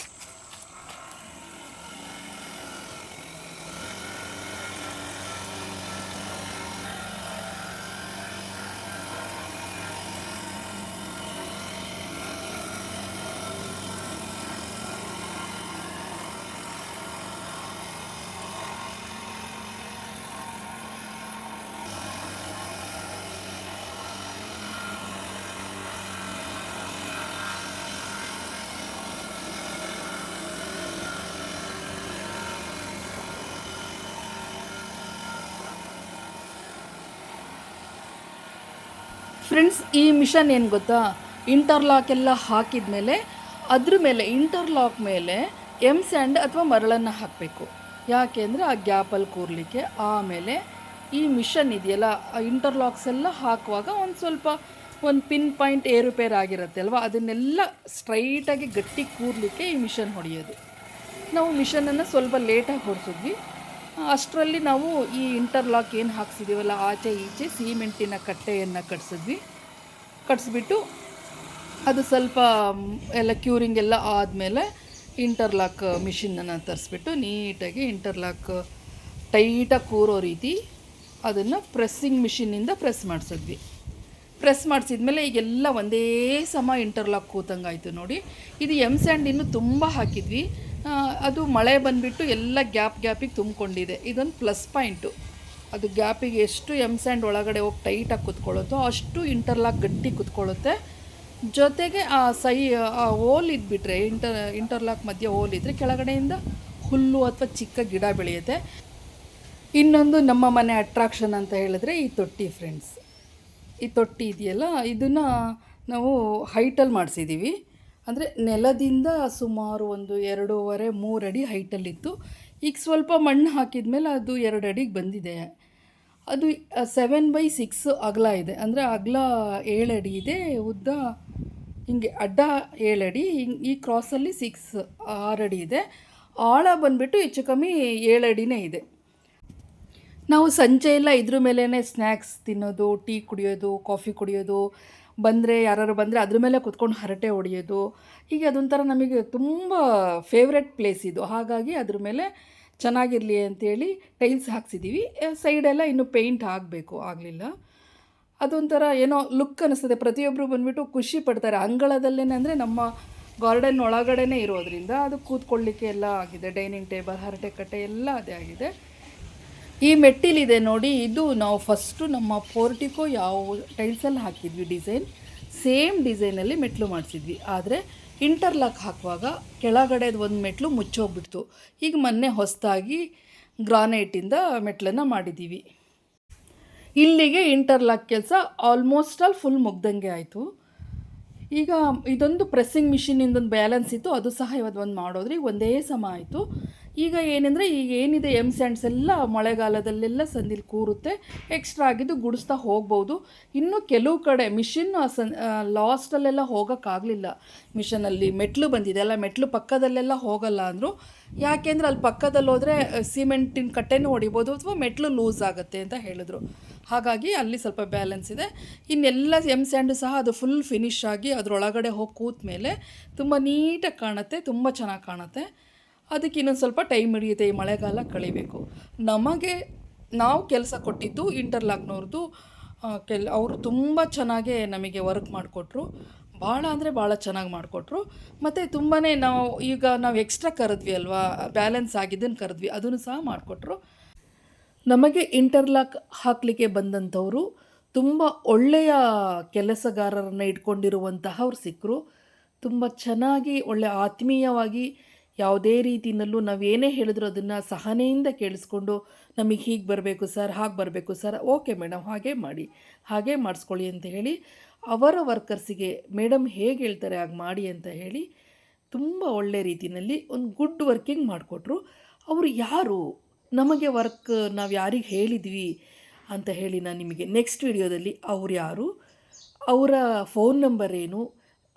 ಫ್ರೆಂಡ್ಸ್, ಈ ಮಿಷನ್ ಏನು ಗೊತ್ತಾ, ಇಂಟರ್ಲಾಕ್ ಎಲ್ಲ ಹಾಕಿದ ಮೇಲೆ ಅದ್ರ ಮೇಲೆ ಇಂಟರ್ಲಾಕ್ ಮೇಲೆ ಎಮ್ ಸ್ಯಾಂಡ್ ಅಥವಾ ಮರಳನ್ನು ಹಾಕಬೇಕು. ಯಾಕೆ ಅಂದರೆ ಆ ಗ್ಯಾಪಲ್ಲಿ ಕೂರಲಿಕ್ಕೆ. ಆಮೇಲೆ ಈ ಮಿಷನ್ ಇದೆಯಲ್ಲ, ಆ ಇಂಟರ್ಲಾಕ್ಸ್ ಎಲ್ಲ ಹಾಕುವಾಗ ಒಂದು ಪಿನ್ ಪಾಯಿಂಟ್ ಏರುಪೇರು ಆಗಿರುತ್ತೆ ಅಲ್ವಾ, ಅದನ್ನೆಲ್ಲ ಸ್ಟ್ರೈಟಾಗಿ ಗಟ್ಟಿ ಕೂರಲಿಕ್ಕೆ ಈ ಮಿಷನ್ ಹೊಡೆಯೋದು. ನಾವು ಮಿಷನನ್ನು ಸ್ವಲ್ಪ ಲೇಟಾಗಿ ಹೊಡಿಸಿದ್ವಿ. ಅಷ್ಟರಲ್ಲಿ ನಾವು ಈ ಇಂಟರ್ಲಾಕ್ ಏನು ಹಾಕ್ಸಿದ್ದೀವಲ್ಲ ಆಚೆ ಈಚೆ ಸಿಮೆಂಟಿನ ಕಟ್ಟೆಯನ್ನು ಕಟ್ಸ್ಬಿಟ್ಟು ಅದು ಸ್ವಲ್ಪ ಎಲ್ಲ ಕ್ಯೂರಿಂಗ್ ಎಲ್ಲ ಆದಮೇಲೆ ಇಂಟರ್ಲಾಕ್ ಮಿಷಿನನ್ನು ತರಿಸ್ಬಿಟ್ಟು ನೀಟಾಗಿ ಇಂಟರ್ಲಾಕ್ ಟೈಟಾಗಿ ಕೂರೋ ರೀತಿ ಅದನ್ನು ಪ್ರೆಸ್ಸಿಂಗ್ ಮಿಷಿನಿಂದ ಪ್ರೆಸ್ ಮಾಡಿಸಿದ್ಮೇಲೆ ಈಗೆಲ್ಲ ಒಂದೇ ಸಮ ಇಂಟರ್ಲಾಕ್ ಕೂತಂಗಾಯಿತು ನೋಡಿ. ಇದು ಎಮ್ ಸ್ಯಾಂಡ್ ಇನ್ನೂ ತುಂಬ ಹಾಕಿದ್ವಿ, ಅದು ಮಳೆ ಬಂದುಬಿಟ್ಟು ಎಲ್ಲ ಗ್ಯಾಪಿಗೆ ತುಂಬಿಕೊಂಡಿದೆ. ಇದೊಂದು ಪ್ಲಸ್ ಪಾಯಿಂಟು. ಅದು ಗ್ಯಾಪಿಗೆ ಎಷ್ಟು ಎಮ್ ಸ್ಯಾಂಡ್ ಒಳಗಡೆ ಹೋಗಿ ಟೈಟಾಗಿ ಕುತ್ಕೊಳ್ಳುತ್ತೋ ಅಷ್ಟು ಇಂಟರ್ಲಾಕ್ ಗಟ್ಟಿ ಕುತ್ಕೊಳ್ಳುತ್ತೆ. ಜೊತೆಗೆ ಆ ಹೋಲ್ ಇದ್ಬಿಟ್ರೆ ಇಂಟರ್ಲಾಕ್ ಮಧ್ಯೆ ಹೋಲ್ ಇದ್ದರೆ ಕೆಳಗಡೆಯಿಂದ ಹುಲ್ಲು ಅಥವಾ ಚಿಕ್ಕ ಗಿಡ ಬೆಳೆಯುತ್ತೆ. ಇನ್ನೊಂದು ನಮ್ಮ ಮನೆ ಅಟ್ರಾಕ್ಷನ್ ಅಂತ ಹೇಳಿದ್ರೆ ಈ ತೊಟ್ಟಿ ಫ್ರೆಂಡ್ಸ್. ಈ ತೊಟ್ಟಿ ಇದೆಯಲ್ಲ, ಇದನ್ನು ನಾವು ಹೈಟಲ್ಲಿ ಮಾಡಿಸಿದ್ದೀವಿ. ಅಂದರೆ ನೆಲದಿಂದ ಸುಮಾರು ಒಂದು 2.5-3 ಅಡಿ ಹೈಟಲ್ಲಿತ್ತು. ಈಗ ಸ್ವಲ್ಪ ಮಣ್ಣು ಹಾಕಿದ ಮೇಲೆ ಅದು 2 ಅಡಿಗೆ ಬಂದಿದೆ. ಅದು 7/6 ಅಗಲ ಇದೆ. ಅಂದರೆ ಅಗಲ 7 ಅಡಿ ಇದೆ, ಉದ್ದ ಹಿಂಗೆ ಅಡ್ಡ 7 ಅಡಿ, ಈ ಕ್ರಾಸಲ್ಲಿ 6 ಅಡಿ ಇದೆ. ಆಳ ಬಂದುಬಿಟ್ಟು ಹೆಚ್ಚು ಕಮ್ಮಿ 7 ಅಡಿನೇ ಇದೆ. ನಾವು ಸಂಜೆ ಎಲ್ಲ ಇದ್ರ ಮೇಲೇ ಸ್ನ್ಯಾಕ್ಸ್ ತಿನ್ನೋದು, ಟೀ ಕುಡಿಯೋದು, ಕಾಫಿ ಕುಡಿಯೋದು, ಯಾರು ಬಂದರೆ ಅದ್ರ ಮೇಲೆ ಕುತ್ಕೊಂಡು ಹರಟೆ ಹೊಡೆಯೋದು, ಹೀಗೆ ಅದೊಂಥರ ನಮಗೆ ತುಂಬ ಫೇವ್ರೆಟ್ ಪ್ಲೇಸ್ ಇದು. ಹಾಗಾಗಿ ಅದ್ರ ಮೇಲೆ ಚೆನ್ನಾಗಿರಲಿ ಅಂತೇಳಿ ಟೈಲ್ಸ್ ಹಾಕ್ಸಿದ್ದೀವಿ. ಸೈಡೆಲ್ಲ ಇನ್ನೂ ಪೇಂಟ್ ಆಗಲಿಲ್ಲ. ಅದೊಂಥರ ಏನೋ ಲುಕ್ ಅನ್ನಿಸ್ತದೆ. ಪ್ರತಿಯೊಬ್ಬರು ಬಂದುಬಿಟ್ಟು ಖುಷಿ ಪಡ್ತಾರೆ. ಅಂಗಳದಲ್ಲೇ ಅಂದರೆ ನಮ್ಮ ಗಾರ್ಡನ್ ಒಳಗಡೆನೇ ಇರೋದ್ರಿಂದ ಅದು ಕೂತ್ಕೊಳ್ಳಿಕ್ಕೆ ಎಲ್ಲ ಆಗಿದೆ. ಡೈನಿಂಗ್ ಟೇಬಲ್, ಹರಟೆ ಕಟ್ಟೆ ಎಲ್ಲ ಅದೇ ಆಗಿದೆ. ಈ ಮೆಟ್ಟಿಲಿದೆ ನೋಡಿ, ಇದು ನಾವು ಫಸ್ಟು ನಮ್ಮ ಪೋರ್ಟಿಕೋ ಯಾವ ಟೈಲ್ಸಲ್ಲಿ ಹಾಕಿದ್ವಿ ಡಿಸೈನ್, ಸೇಮ್ ಡಿಸೈನಲ್ಲಿ ಮೆಟ್ಲು ಮಾಡಿಸಿದ್ವಿ. ಆದರೆ ಇಂಟರ್ಲಾಕ್ ಹಾಕುವಾಗ ಕೆಳಗಡೆದು ಒಂದು ಮೆಟ್ಲು ಮುಚ್ಚೋಗ್ಬಿಡ್ತು. ಈಗ ಮೊನ್ನೆ ಹೊಸದಾಗಿ ಗ್ರಾನೈಟಿಂದ ಮೆಟ್ಲನ್ನು ಮಾಡಿದ್ದೀವಿ. ಇಲ್ಲಿಗೆ ಇಂಟರ್ಲಾಕ್ ಕೆಲಸ ಆಲ್ಮೋಸ್ಟ್ ಫುಲ್ ಮುಗ್ದಂಗೆ ಆಯಿತು. ಈಗ ಇದೊಂದು ಪ್ರೆಸ್ಸಿಂಗ್ ಮಿಷಿನಿಂದೊಂದು ಬ್ಯಾಲೆನ್ಸ್ ಇತ್ತು, ಅದು ಸಹ ಇವತ್ತು ಮಾಡೋದ್ರೆ ಈಗ ಒಂದೇ ಸಮ ಆಯಿತು. ಈಗ ಏನಿದೆ ಎಮ್ ಸ್ಯಾಂಡ್ಸ್ ಎಲ್ಲ ಮಳೆಗಾಲದಲ್ಲೆಲ್ಲ ಸಂದಿಲ್ ಕೂರುತ್ತೆ. ಎಕ್ಸ್ಟ್ರಾ ಆಗಿದ್ದು ಗುಡಿಸ್ತಾ ಹೋಗ್ಬೋದು. ಇನ್ನು ಕೆಲವು ಕಡೆ ಮಿಷಿನ್ ಲಾಸ್ಟಲ್ಲೆಲ್ಲ ಹೋಗೋಕ್ಕಾಗಲಿಲ್ಲ. ಮಿಷನಲ್ಲಿ ಮೆಟ್ಲು ಬಂದಿದೆ ಅಲ್ಲ, ಮೆಟ್ಲು ಪಕ್ಕದಲ್ಲೆಲ್ಲ ಹೋಗಲ್ಲ ಅಂದರು. ಯಾಕೆಂದರೆ ಅಲ್ಲಿ ಪಕ್ಕದಲ್ಲಿ ಹೋದರೆ ಸಿಮೆಂಟಿನ ಕಟ್ಟೆನೂ ಹೊಡಿಬೋದು ಅಥವಾ ಮೆಟ್ಲು ಲೂಸ್ ಆಗುತ್ತೆ ಅಂತ ಹೇಳಿದ್ರು. ಹಾಗಾಗಿ ಅಲ್ಲಿ ಸ್ವಲ್ಪ ಬ್ಯಾಲೆನ್ಸ್ ಇದೆ. ಇನ್ನೆಲ್ಲ ಎಮ್ ಸ್ಯಾಂಡು ಸಹ ಅದು ಫುಲ್ ಫಿನಿಶ್ ಆಗಿ ಅದರೊಳಗಡೆ ಹೋಗಿ ಕೂತ ಮೇಲೆ ತುಂಬ ನೀಟಾಗಿ ಕಾಣುತ್ತೆ, ತುಂಬ ಚೆನ್ನಾಗಿ ಕಾಣುತ್ತೆ. ಅದಕ್ಕೆ ಇನ್ನೊಂದು ಸ್ವಲ್ಪ ಟೈಮ್ ಹಿಡಿಯುತ್ತೆ, ಈ ಮಳೆಗಾಲ ಕಳಿಬೇಕು. ನಾವು ಕೆಲಸ ಕೊಟ್ಟಿದ್ದು ಇಂಟರ್ಲಾಕ್ನವ್ರದ್ದು. ಅವರು ತುಂಬ ಚೆನ್ನಾಗೇ ನಮಗೆ ವರ್ಕ್ ಮಾಡಿಕೊಟ್ರು. ಭಾಳ ಅಂದರೆ ಭಾಳ ಚೆನ್ನಾಗಿ ಮಾಡಿಕೊಟ್ರು. ಮತ್ತು ತುಂಬಾ ನಾವು ಎಕ್ಸ್ಟ್ರಾ ಕರೆದ್ವಿ ಅಲ್ವಾ, ಬ್ಯಾಲೆನ್ಸ್ ಆಗಿದ್ದನ್ನು ಕರೆದ್ವಿ, ಅದನ್ನು ಸಹ ಮಾಡಿಕೊಟ್ರು. ನಮಗೆ ಇಂಟರ್ಲಾಕ್ ಹಾಕಲಿಕ್ಕೆ ಬಂದಂಥವರು ತುಂಬ ಒಳ್ಳೆಯ ಕೆಲಸಗಾರರನ್ನು ಇಟ್ಕೊಂಡಿರುವಂತಹವ್ರು ಸಿಕ್ಕರು. ತುಂಬ ಚೆನ್ನಾಗಿ ಒಳ್ಳೆ ಆತ್ಮೀಯವಾಗಿ ಯಾವುದೇ ರೀತಿಯಲ್ಲೂ ನಾವೇನೇ ಹೇಳಿದ್ರು ಅದನ್ನು ಸಹನೆಯಿಂದ ಕೇಳಿಸ್ಕೊಂಡು, ನಮಗೆ ಹೀಗೆ ಬರಬೇಕು ಸರ್, ಹಾಗೆ ಬರಬೇಕು ಸರ್, ಓಕೆ ಮೇಡಮ್ ಹಾಗೆ ಮಾಡಿ, ಹಾಗೆ ಮಾಡಿಸ್ಕೊಳ್ಳಿ ಅಂತ ಹೇಳಿ ಅವರ ವರ್ಕರ್ಸಿಗೆ ಮೇಡಮ್ ಹೇಗೆ ಹೇಳ್ತಾರೆ ಹಾಗೆ ಮಾಡಿ ಅಂತ ಹೇಳಿ ತುಂಬ ಒಳ್ಳೆ ರೀತಿಯಲ್ಲಿ ಒಂದು ಗುಡ್ ವರ್ಕಿಂಗ್ ಮಾಡಿಕೊಟ್ರು. ಅವರು ಯಾರು, ನಮಗೆ ವರ್ಕ್ ನಾವು ಯಾರಿಗೆ ಹೇಳಿದ್ವಿ ಅಂತ ಹೇಳಿ ನಾನು ನಿಮಗೆ ನೆಕ್ಸ್ಟ್ ವಿಡಿಯೋದಲ್ಲಿ ಅವ್ರು ಯಾರು, ಅವರ ಫೋನ್ ನಂಬರ್ ಏನು,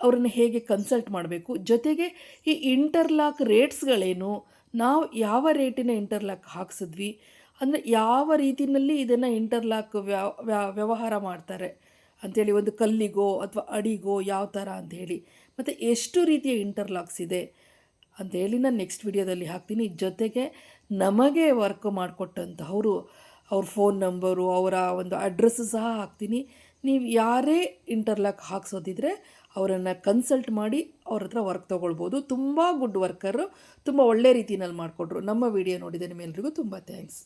ಅವ್ರನ್ನ ಹೇಗೆ ಕನ್ಸಲ್ಟ್ ಮಾಡಬೇಕು, ಜೊತೆಗೆ ಈ ಇಂಟರ್ಲಾಕ್ ರೇಟ್ಸ್ಗಳೇನು, ನಾವು ಯಾವ ರೇಟಿನ ಇಂಟರ್ಲಾಕ್ ಹಾಕ್ಸಿದ್ವಿ, ಅಂದರೆ ಯಾವ ರೀತಿಯಲ್ಲಿ ಇದನ್ನು ಇಂಟರ್ಲಾಕ್ ವ್ಯವಹಾರ ಮಾಡ್ತಾರೆ ಅಂಥೇಳಿ, ಒಂದು ಕಲ್ಲಿಗೋ ಅಥವಾ ಅಡಿಗೋ ಯಾವ ಥರ ಅಂಥೇಳಿ, ಮತ್ತು ಎಷ್ಟು ರೀತಿಯ ಇಂಟರ್ಲಾಕ್ಸ್ ಇದೆ ಅಂಥೇಳಿ ನಾನು ನೆಕ್ಸ್ಟ್ ವಿಡಿಯೋದಲ್ಲಿ ಹಾಕ್ತೀನಿ. ಜೊತೆಗೆ ನಮಗೆ ವರ್ಕ್ ಮಾಡಿಕೊಟ್ಟಂಥವರು ಅವ್ರ ಫೋನ್ ನಂಬರು, ಅವರ ಒಂದು ಅಡ್ರೆಸ್ಸು ಸಹ ಹಾಕ್ತೀನಿ. ನೀವು ಯಾರೇ ಇಂಟರ್ಲಾಕ್ ಹಾಕ್ಸೋದಿದ್ರೆ ಅವರನ್ನು ಕನ್ಸಲ್ಟ್ ಮಾಡಿ ಅವ್ರ ಹತ್ರ ವರ್ಕ್ ತೊಗೊಳ್ಬೋದು. ತುಂಬ ಗುಡ್ ವರ್ಕರು, ತುಂಬ ಒಳ್ಳೆ ರೀತಿಯಲ್ಲಿ ಮಾಡಿಕೊಟ್ರು. ನಮ್ಮ ವಿಡಿಯೋ ನೋಡಿದ ನಿಮ್ಮೆಲ್ಲರಿಗೂ ತುಂಬ ಥ್ಯಾಂಕ್ಸ್.